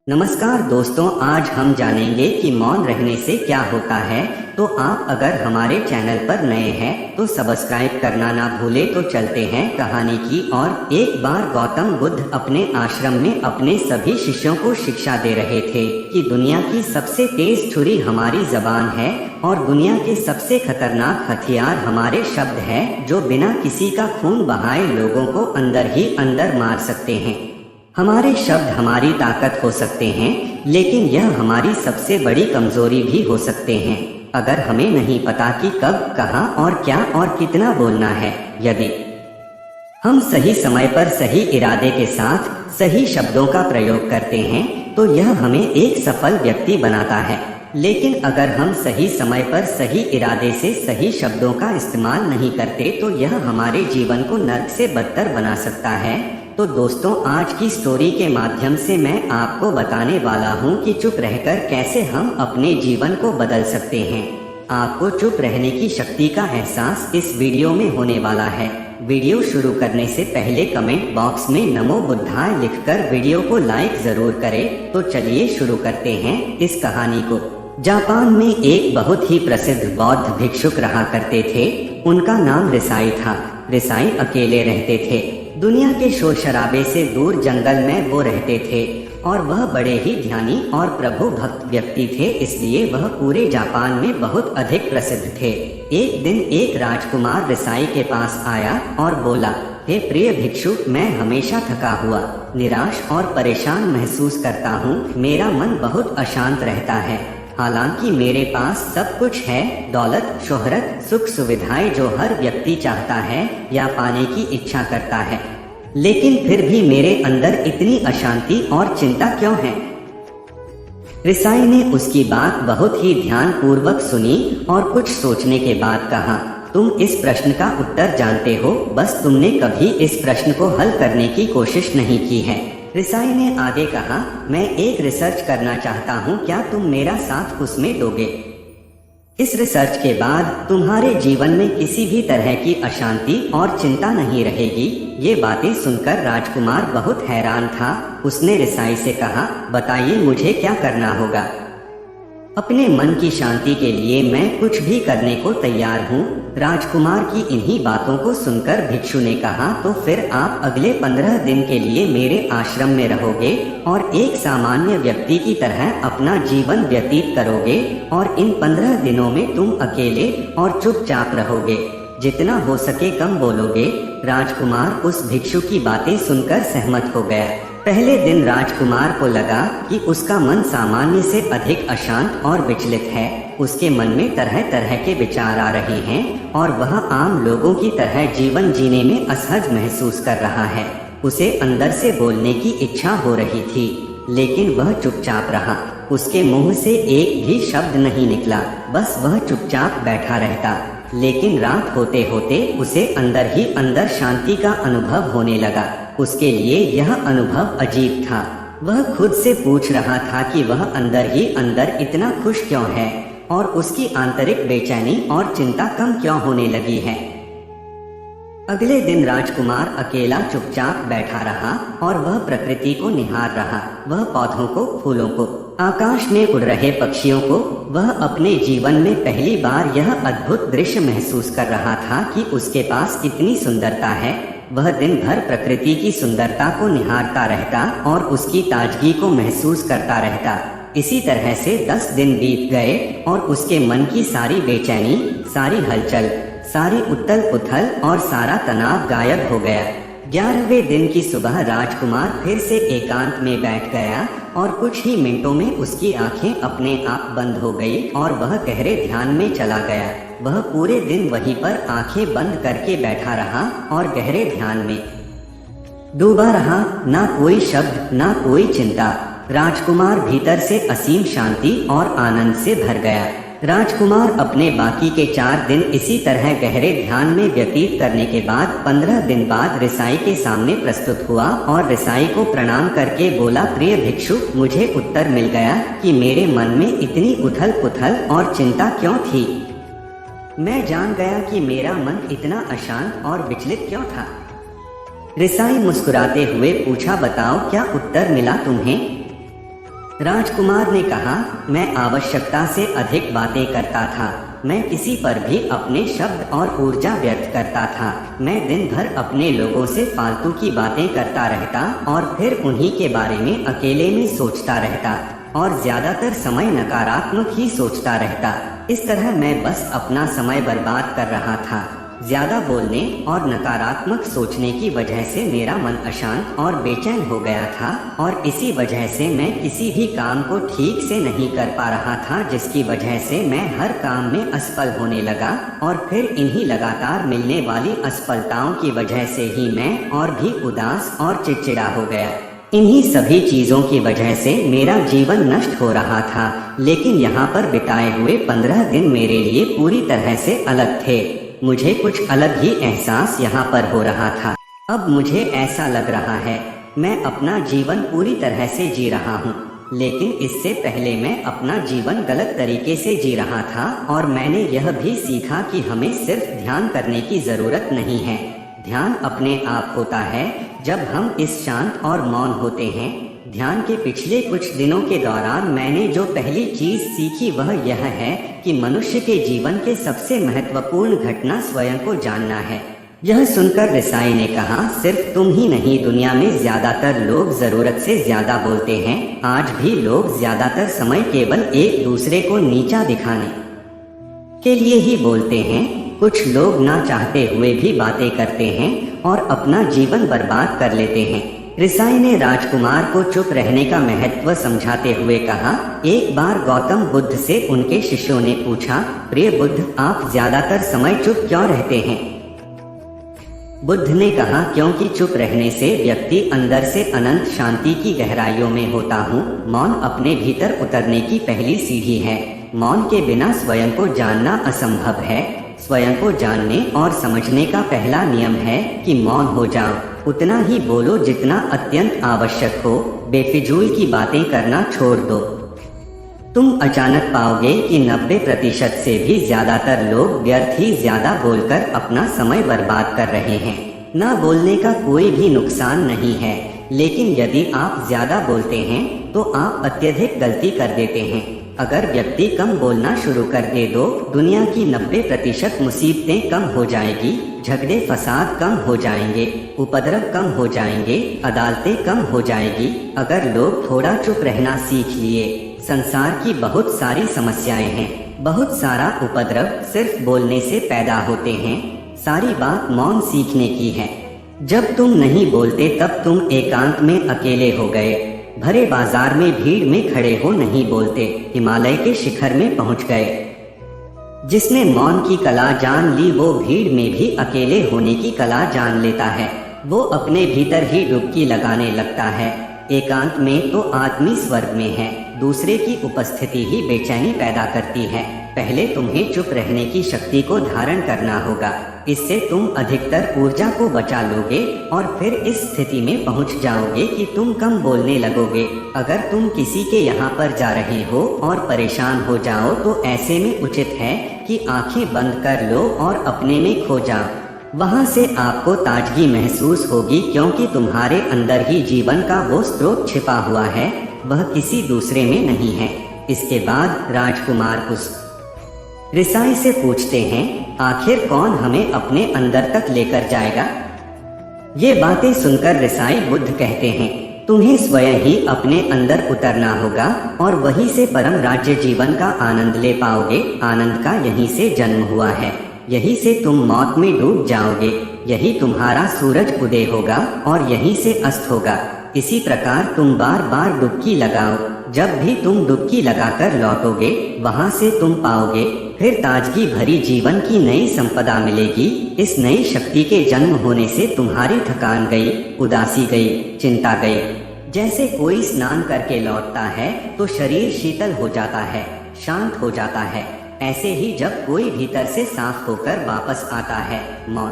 नमस्कार दोस्तों, आज हम जानेंगे कि मौन रहने से क्या होता है। तो आप अगर हमारे चैनल पर नए हैं तो सब्सक्राइब करना ना भूले। तो चलते हैं कहानी की और। एक बार गौतम बुद्ध अपने आश्रम में अपने सभी शिष्यों को शिक्षा दे रहे थे कि दुनिया की सबसे तेज छुरी हमारी जबान है और दुनिया के सबसे खतरनाक हथियार हमारे शब्द हैं, जो बिना किसी का खून बहाए लोगों को अंदर ही अंदर मार सकते हैं। हमारे शब्द हमारी ताकत हो सकते हैं, लेकिन यह हमारी सबसे बड़ी कमजोरी भी हो सकते हैं अगर हमें नहीं पता कि कब, कहां और क्या और कितना बोलना है। यदि हम सही समय पर सही इरादे के साथ सही शब्दों का प्रयोग करते हैं तो यह हमें एक सफल व्यक्ति बनाता है। लेकिन अगर हम सही समय पर सही इरादे से सही शब्दों का इस्तेमाल नहीं करते तो यह हमारे जीवन को नर्क से बदतर बना सकता है। तो दोस्तों, आज की स्टोरी के माध्यम से मैं आपको बताने वाला हूँ कि चुप रहकर कैसे हम अपने जीवन को बदल सकते हैं। आपको चुप रहने की शक्ति का एहसास इस वीडियो में होने वाला है। वीडियो शुरू करने से पहले कमेंट बॉक्स में नमो बुद्धाय लिखकर वीडियो को लाइक जरूर करें। तो चलिए शुरू करते हैं इस कहानी को। जापान में एक बहुत ही प्रसिद्ध बौद्ध भिक्षुक रहा करते थे। उनका नाम रिसाई था। रिसाई अकेले रहते थे। दुनिया के शोर शराबे से दूर जंगल में वो रहते थे और वह बड़े ही ध्यानी और प्रभु भक्त व्यक्ति थे, इसलिए वह पूरे जापान में बहुत अधिक प्रसिद्ध थे। एक दिन एक राजकुमार रिसाई के पास आया और बोला, हे प्रिय भिक्षु, मैं हमेशा थका हुआ, निराश और परेशान महसूस करता हूँ। मेरा मन बहुत अशांत रहता है। हालांकि मेरे पास सब कुछ है, दौलत, शोहरत, सुख सुविधाएं जो हर व्यक्ति चाहता है या पाने की इच्छा करता है, लेकिन फिर भी मेरे अंदर इतनी अशांति और चिंता क्यों है? रिसाई ने उसकी बात बहुत ही ध्यान पूर्वक सुनी और कुछ सोचने के बाद कहा, तुम इस प्रश्न का उत्तर जानते हो, बस तुमने कभी इस प्रश्न को हल करने की कोशिश नहीं की है। रिसाई ने आगे कहा, मैं एक रिसर्च करना चाहता हूँ, क्या तुम मेरा साथ उसमें दोगे? इस रिसर्च के बाद तुम्हारे जीवन में किसी भी तरह की अशांति और चिंता नहीं रहेगी। ये बातें सुनकर राजकुमार बहुत हैरान था। उसने रिसाई से कहा, बताइए मुझे क्या करना होगा? अपने मन की शांति के लिए मैं कुछ भी करने को तैयार हूँ। राजकुमार की इन्हीं बातों को सुनकर भिक्षु ने कहा, तो फिर आप अगले 15 दिन के लिए मेरे आश्रम में रहोगे और एक सामान्य व्यक्ति की तरह अपना जीवन व्यतीत करोगे और इन 15 दिनों में तुम अकेले और चुपचाप रहोगे, जितना हो सके कम बोलोगे। राजकुमार उस भिक्षु की बातें सुनकर सहमत हो गया। पहले दिन राजकुमार को लगा कि उसका मन सामान्य से अधिक अशांत और विचलित है। उसके मन में तरह तरह के विचार आ रहे हैं और वह आम लोगों की तरह जीवन जीने में असहज महसूस कर रहा है। उसे अंदर से बोलने की इच्छा हो रही थी, लेकिन वह चुपचाप रहा। उसके मुंह से एक भी शब्द नहीं निकला, बस वह चुपचाप बैठा रहता। लेकिन रात होते होते उसे अंदर ही अंदर शांति का अनुभव होने लगा। उसके लिए यह अनुभव अजीब था। वह खुद से पूछ रहा था कि वह अंदर ही अंदर इतना खुश क्यों है और उसकी आंतरिक बेचैनी और चिंता कम क्यों होने लगी है। अगले दिन राजकुमार अकेला चुपचाप बैठा रहा और वह प्रकृति को निहार रहा। वह पौधों को, फूलों को, आकाश में उड़ रहे पक्षियों को। वह अपने जीवन में पहली बार यह अद्भुत दृश्य महसूस कर रहा था कि उसके पास इतनी सुंदरता है। वह दिन भर प्रकृति की सुंदरता को निहारता रहता और उसकी ताजगी को महसूस करता रहता। इसी तरह से 10 दिन बीत गए और उसके मन की सारी बेचैनी, सारी हलचल, सारी उथल पुथल और सारा तनाव गायब हो गया। 11वें दिन की सुबह राजकुमार फिर से एकांत में बैठ गया और कुछ ही मिनटों में उसकी आंखें अपने आप बंद हो गई और वह गहरे ध्यान में चला गया। वह पूरे दिन वहीं पर आंखें बंद करके बैठा रहा और गहरे ध्यान में डूबा रहा। ना कोई शब्द, ना कोई चिंता। राजकुमार भीतर से असीम शांति और आनंद से भर गया। राजकुमार अपने बाकी के 4 दिन इसी तरह गहरे ध्यान में व्यतीत करने के बाद 15 दिन बाद रिसाई के सामने प्रस्तुत हुआ और रिसाई को प्रणाम करके बोला, प्रिय भिक्षु, मुझे उत्तर मिल गया कि मेरे मन में इतनी उथल पुथल और चिंता क्यों थी। मैं जान गया कि मेरा मन इतना अशांत और विचलित क्यों था। रिसाई मुस्कुराते हुए पूछा, बताओ क्या उत्तर मिला तुम्हें? राजकुमार ने कहा, मैं आवश्यकता से अधिक बातें करता था। मैं किसी पर भी अपने शब्द और ऊर्जा व्यक्त करता था। मैं दिन भर अपने लोगों से फालतू की बातें करता रहता और फिर उन्हीं के बारे में अकेले में सोचता रहता और ज्यादातर समय नकारात्मक ही सोचता रहता। इस तरह मैं बस अपना समय बर्बाद कर रहा था। ज्यादा बोलने और नकारात्मक सोचने की वजह से मेरा मन अशांत और बेचैन हो गया था और इसी वजह से मैं किसी भी काम को ठीक से नहीं कर पा रहा था, जिसकी वजह से मैं हर काम में असफल होने लगा और फिर इन्हीं लगातार मिलने वाली असफलताओं की वजह से ही मैं और भी उदास और चिड़चिड़ा हो गया। इन्हीं सभी चीजों की वजह से मेरा जीवन नष्ट हो रहा था, लेकिन यहाँ पर बिताए हुए 15 दिन मेरे लिए पूरी तरह से अलग थे। मुझे कुछ अलग ही एहसास यहाँ पर हो रहा था। अब मुझे ऐसा लग रहा है मैं अपना जीवन पूरी तरह से जी रहा हूँ, लेकिन इससे पहले मैं अपना जीवन गलत तरीके से जी रहा था और मैंने यह भी सीखा कि हमें सिर्फ ध्यान करने की जरूरत नहीं है। ध्यान अपने आप होता है जब हम इस शांत और मौन होते हैं। ध्यान के पिछले कुछ दिनों के दौरान मैंने जो पहली चीज सीखी वह यह है कि मनुष्य के जीवन के सबसे महत्वपूर्ण घटना स्वयं को जानना है। यह सुनकर रिसाई ने कहा, सिर्फ तुम ही नहीं, दुनिया में ज्यादातर लोग जरूरत से ज्यादा बोलते हैं। आज भी लोग ज्यादातर समय केवल एक दूसरे को नीचा दिखाने के लिए ही बोलते हैं। कुछ लोग ना चाहते हुए भी बातें करते हैं और अपना जीवन बर्बाद कर लेते हैं। रिसाई ने राजकुमार को चुप रहने का महत्व समझाते हुए कहा, एक बार गौतम बुद्ध से उनके शिष्यों ने पूछा, प्रिय बुद्ध, आप ज्यादातर समय चुप क्यों रहते हैं? बुद्ध ने कहा, क्योंकि चुप रहने से व्यक्ति अंदर से अनंत शांति की गहराइयों में होता हूँ। मौन अपने भीतर उतरने की पहली सीढ़ी है। मौन के बिना स्वयं को जानना असंभव है। स्वयं को जानने और समझने का पहला नियम है कि मौन हो जाओ। उतना ही बोलो जितना अत्यंत आवश्यक हो। बेफिजूल की बातें करना छोड़ दो। तुम अचानक पाओगे कि 90% से भी ज्यादातर लोग व्यर्थ ही ज्यादा बोलकर अपना समय बर्बाद कर रहे हैं। ना बोलने का कोई भी नुकसान नहीं है, लेकिन यदि आप ज्यादा बोलते हैं तो आप अत्यधिक गलती कर देते हैं। अगर व्यक्ति कम बोलना शुरू कर दे दो, दुनिया की 90% मुसीबतें कम हो जाएगी, झगड़े फसाद कम हो जाएंगे, उपद्रव कम हो जाएंगे, अदालतें कम हो जाएगी। अगर लोग थोड़ा चुप रहना सीख लिए, संसार की बहुत सारी समस्याएं हैं, बहुत सारा उपद्रव सिर्फ बोलने से पैदा होते हैं। सारी बात मौन सीखने की है। जब तुम नहीं बोलते तब तुम एकांत में अकेले हो गए, भरे बाजार में भीड़ में खड़े हो नहीं बोलते, हिमालय के शिखर में पहुंच गए। जिसने मौन की कला जान ली वो भीड़ में भी अकेले होने की कला जान लेता है। वो अपने भीतर ही डुबकी लगाने लगता है। एकांत में तो आदमी स्वर्ग में है, दूसरे की उपस्थिति ही बेचैनी पैदा करती है। पहले तुम्हें चुप रहने की शक्ति को धारण करना होगा, इससे तुम अधिकतर ऊर्जा को बचा लोगे और फिर इस स्थिति में पहुंच जाओगे कि तुम कम बोलने लगोगे। अगर तुम किसी के यहाँ पर जा रहे हो और परेशान हो जाओ तो ऐसे में उचित है कि आंखें बंद कर लो और अपने में खो जाओ। वहाँ से आपको ताजगी महसूस होगी, क्योंकि तुम्हारे अंदर ही जीवन का वो स्रोत छिपा हुआ है, वह किसी दूसरे में नहीं है। इसके बाद राजकुमार उस रिसाई से पूछते हैं, आखिर कौन हमें अपने अंदर तक लेकर जाएगा? ये बातें सुनकर रिसाई बुद्ध कहते हैं, तुम्हें स्वयं ही अपने अंदर उतरना होगा और वहीं से परम राज्य जीवन का आनंद ले पाओगे। आनंद का यहीं से जन्म हुआ है, यहीं से तुम मौत में डूब जाओगे, यही तुम्हारा सूरज उदय होगा और यहीं से अस्त होगा। इसी प्रकार तुम बार बार डुबकी लगाओ। जब भी तुम डुबकी लगाकर लौटोगे, वहां से तुम पाओगे फिर ताजगी भरी जीवन की नई संपदा मिलेगी। इस नई शक्ति के जन्म होने से तुम्हारी थकान गई, उदासी गई, चिंता गई। जैसे कोई स्नान करके लौटता है तो शरीर शीतल हो जाता है, शांत हो जाता है। ऐसे ही जब कोई भीतर से साफ होकर वापस आता है, मौन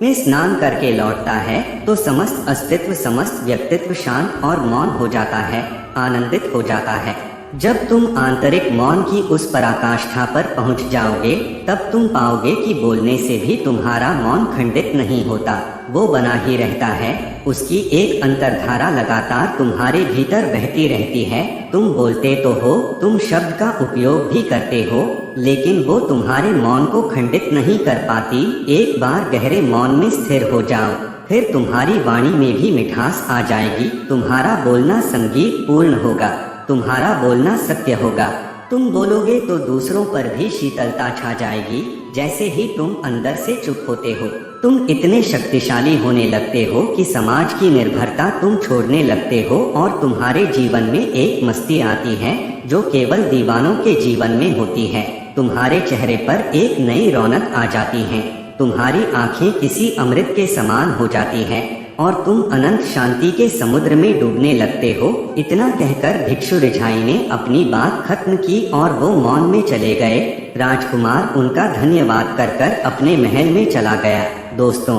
में स्नान करके लौटता है, तो समस्त अस्तित्व, समस्त व्यक्तित्व शांत और मौन हो जाता है, आनंदित हो जाता है। जब तुम आंतरिक मौन की उस पराकाष्ठा पर पहुंच जाओगे, तब तुम पाओगे कि बोलने से भी तुम्हारा मौन खंडित नहीं होता, वो बना ही रहता है। उसकी एक अंतर्धारा लगातार तुम्हारे भीतर बहती रहती है। तुम बोलते तो हो, तुम शब्द का उपयोग भी करते हो, लेकिन वो तुम्हारे मौन को खंडित नहीं कर पाती। एक बार गहरे मौन में स्थिर हो जाओ, फिर तुम्हारी वाणी में भी मिठास आ जाएगी। तुम्हारा बोलना संगीत पूर्ण होगा, तुम्हारा बोलना सत्य होगा। तुम बोलोगे तो दूसरों पर भी शीतलता छा जाएगी। जैसे ही तुम अंदर से चुप होते हो, तुम इतने शक्तिशाली होने लगते हो कि समाज की निर्भरता तुम छोड़ने लगते हो और तुम्हारे जीवन में एक मस्ती आती है जो केवल दीवानों के जीवन में होती है। तुम्हारे चेहरे पर एक नई रौनक आ जाती है, तुम्हारी आंखें किसी अमृत के समान हो जाती हैं और तुम अनंत शांति के समुद्र में डूबने लगते हो। इतना कहकर भिक्षु रिझाई ने अपनी बात खत्म की और वो मौन में चले गए। राजकुमार उनका धन्यवाद कर कर अपने महल में चला गया। दोस्तों,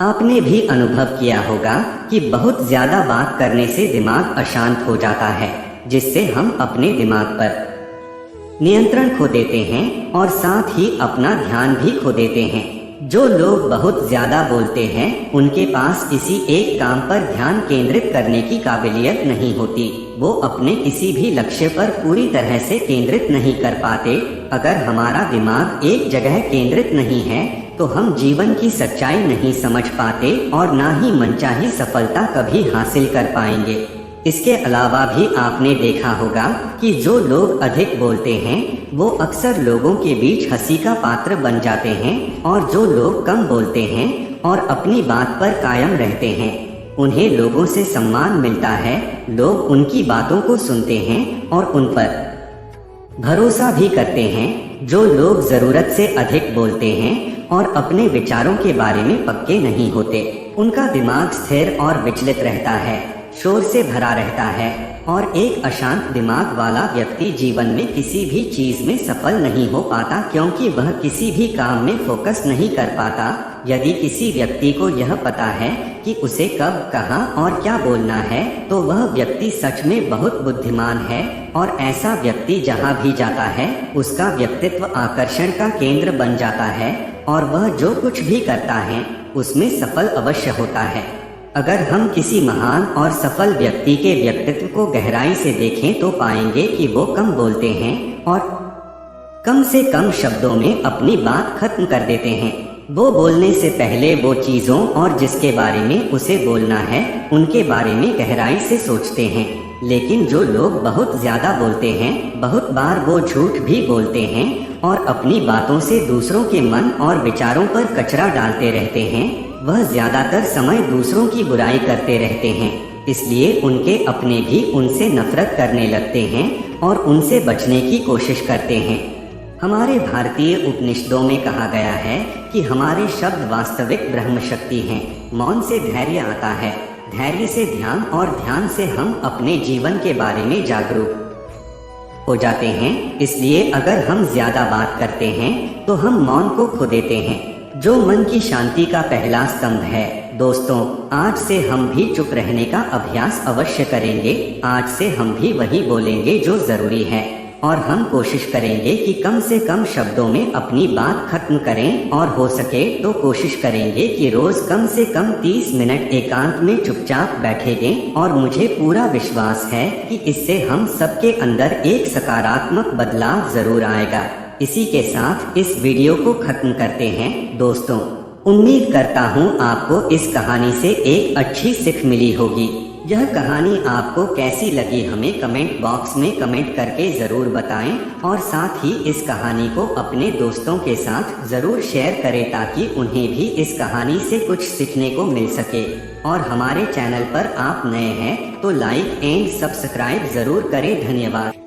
आपने भी अनुभव किया होगा कि बहुत ज्यादा बात करने से दिमाग अशांत हो जाता है, जिससे हम अपने दिमाग पर नियंत्रण खो देते हैं और साथ ही अपना ध्यान भी खो देते हैं। जो लोग बहुत ज्यादा बोलते हैं, उनके पास किसी एक काम पर ध्यान केंद्रित करने की काबिलियत नहीं होती। वो अपने किसी भी लक्ष्य पर पूरी तरह से केंद्रित नहीं कर पाते। अगर हमारा दिमाग एक जगह केंद्रित नहीं है, तो हम जीवन की सच्चाई नहीं समझ पाते और ना ही मनचाही सफलता कभी हासिल कर पाएंगे। इसके अलावा भी आपने देखा होगा कि जो लोग अधिक बोलते हैं, वो अक्सर लोगों के बीच हंसी का पात्र बन जाते हैं, और जो लोग कम बोलते हैं और अपनी बात पर कायम रहते हैं, उन्हें लोगों से सम्मान मिलता है। लोग उनकी बातों को सुनते हैं और उन पर भरोसा भी करते हैं। जो लोग जरूरत से अधिक बोलते हैं और अपने विचारों के बारे में पक्के नहीं होते, उनका दिमाग स्थिर और विचलित रहता है, शोर से भरा रहता है, और एक अशांत दिमाग वाला व्यक्ति जीवन में किसी भी चीज में सफल नहीं हो पाता, क्योंकि वह किसी भी काम में फोकस नहीं कर पाता। यदि किसी व्यक्ति को यह पता है कि उसे कब, कहाँ और क्या बोलना है, तो वह व्यक्ति सच में बहुत बुद्धिमान है, और ऐसा व्यक्ति जहाँ भी जाता है, उसका व्यक्तित्व आकर्षण का केंद्र बन जाता है, और वह जो कुछ भी करता है उसमें सफल अवश्य होता है। अगर हम किसी महान और सफल व्यक्ति के व्यक्तित्व को गहराई से देखें, तो पाएंगे कि वो कम बोलते हैं और कम से कम शब्दों में अपनी बात खत्म कर देते हैं। वो बोलने से पहले वो चीजों और जिसके बारे में उसे बोलना है, उनके बारे में गहराई से सोचते हैं। लेकिन जो लोग बहुत ज्यादा बोलते हैं, बहुत बार वो झूठ भी बोलते हैं और अपनी बातों से दूसरों के मन और विचारों पर कचरा डालते रहते हैं। वह ज्यादातर समय दूसरों की बुराई करते रहते हैं, इसलिए उनके अपने भी उनसे नफरत करने लगते हैं और उनसे बचने की कोशिश करते हैं। हमारे भारतीय उपनिषदों में कहा गया है कि हमारे शब्द वास्तविक ब्रह्म शक्ति हैं। मौन से धैर्य आता है, धैर्य से ध्यान, और ध्यान से हम अपने जीवन के बारे में जागरूक हो जाते हैं। इसलिए अगर हम ज्यादा बात करते हैं, तो हम मौन को खो देते हैं, जो मन की शांति का पहला स्तंभ है। दोस्तों, आज से हम भी चुप रहने का अभ्यास अवश्य करेंगे। आज से हम भी वही बोलेंगे जो जरूरी है, और हम कोशिश करेंगे कि कम से कम शब्दों में अपनी बात खत्म करें, और हो सके तो कोशिश करेंगे कि रोज कम से कम 30 मिनट एकांत में चुपचाप बैठेंगे। और मुझे पूरा विश्वास है कि इससे हम सबके अंदर एक सकारात्मक बदलाव जरूर आएगा। इसी के साथ इस वीडियो को खत्म करते हैं। दोस्तों, उम्मीद करता हूँ आपको इस कहानी से एक अच्छी सीख मिली होगी। यह कहानी आपको कैसी लगी हमें कमेंट बॉक्स में कमेंट करके ज़रूर बताएं, और साथ ही इस कहानी को अपने दोस्तों के साथ ज़रूर शेयर करें, ताकि उन्हें भी इस कहानी से कुछ सीखने को मिल सके। और हमारे चैनल पर आप नए हैं तो लाइक एंड सब्सक्राइब ज़रूर करें। धन्यवाद।